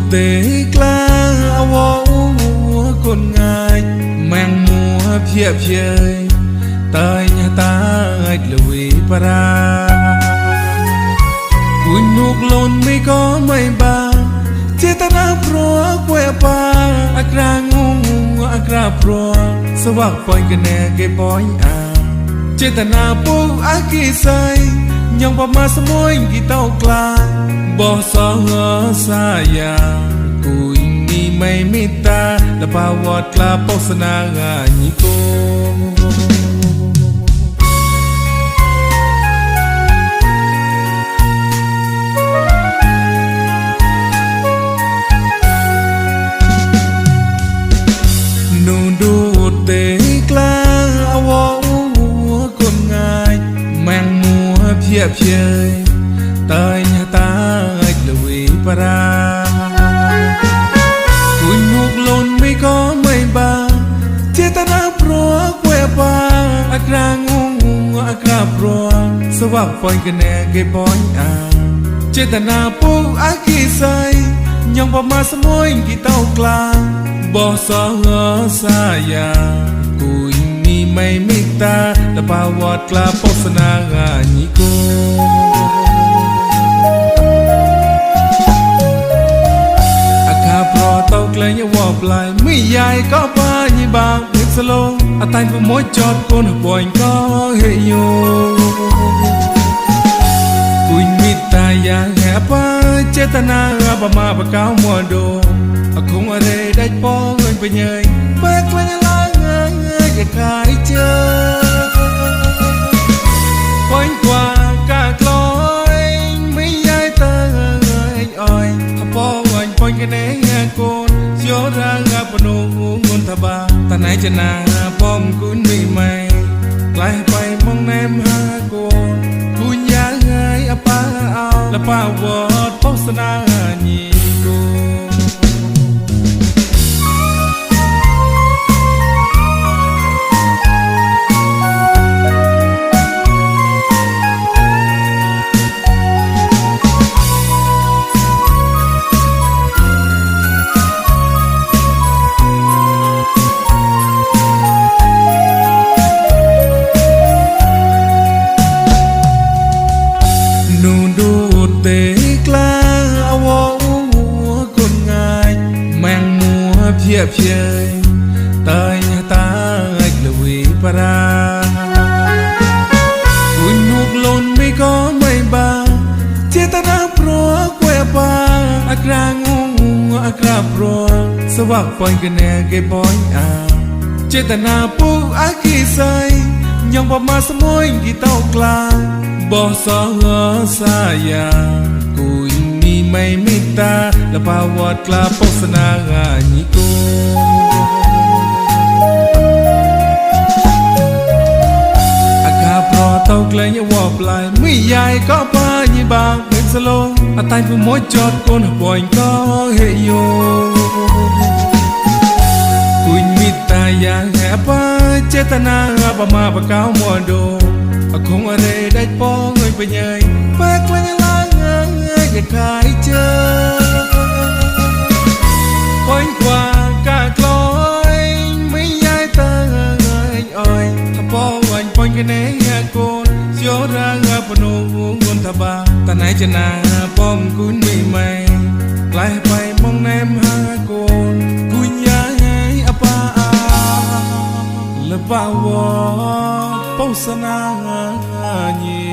เตกล้าวอคนง่ายแมงมัวเพียบเยยตายญาตายลวีปรากุญนุกลนไม่ก็ไม่บาเจตนาพรัวกวยปาอักรางูอักราพรัวสวักปอยกันแน่เกปอยเจตนาปูอากีใสยังประมาสมวยกี่เต้ากลาบ่สอสายากุยนี่ไม่มิตาและปาวอดกลาปสนางานิโกนูดูเตกล้าวอคนง่ายแมงมัวเพียบเยยตายญาตายลวีปรากุญนุกลนไม่ก็ไม่บาเจตนาพรัวกวยปาอักรางูอักราพรัวสวักปอยกันแน่เกปอยเจตนาปูอากีใสยังประมาสมวยกี่เต้ากลาบ่สอสายากุยนี่ไม่มิตาและปาวอดกลาปสนางานิโกอาคาพรอเต้าไกลยังวอบลายไม่ใหญ่ก็ปาญิบางเด็กสโลอาตายผู้มดจอดคนบ่อยก็เฮโยกุยมิตายาแห่ปาเจตนาประมาประกาวมัวโดคงอะไรได้ป้องเงินไปเยยแบกไว้ในลางเงยจะขายเจอปอยกว่ากากลอยไม่ย้ายตาเงยอ้อยถ้าป้องเงินปอยกันเองโกนโยรางปนงุนทบาตาไหนจะนาป้อมกุนไม่ไม่ไกลไปมองแนมหาโกนกุญยาเงยอป้าเอาและป้าวอดปสนาญีโกนูดูเตกล้าวอคนง่ายแมงมัวเพียบเยยตายญาตายลวีปรากุญนุกลนไม่ก็ไม่บาเจตนาพรัวกวยปาอักรางูอักราพรัวสวักปอยกันแน่เกปอยเจตนาปูอากีใสยังประมาสมวยกี่เต้ากลาบ่สอสายากุยนี่ไม่มิตาและปาวอดกลาปสนางานิโกอาคาพรอเต้าไกลยังวอบลายไม่ใหญ่ก็ปาญิบางเด็กสโลอาตายผู้มดจอดคนบ่อยก็เฮโยกุญมิตายาแห่ปาเจตนาประมาประกาวมัวโดคงอะไรได้ป้องเงินไปเยยแบกไว้ในลางเงยจะขายเจอปอยกว่ากากลอยไม่ย้ายตาเงยอ้อยถ้าป้องวันปอยกันเองโกนโยรางปนงุนทบาตาไหนจะนาป้อมกุนไม่ไม่ไกลไปมองแนมหาโกนกุญยาให้อปาและบ่าวปสนางาญี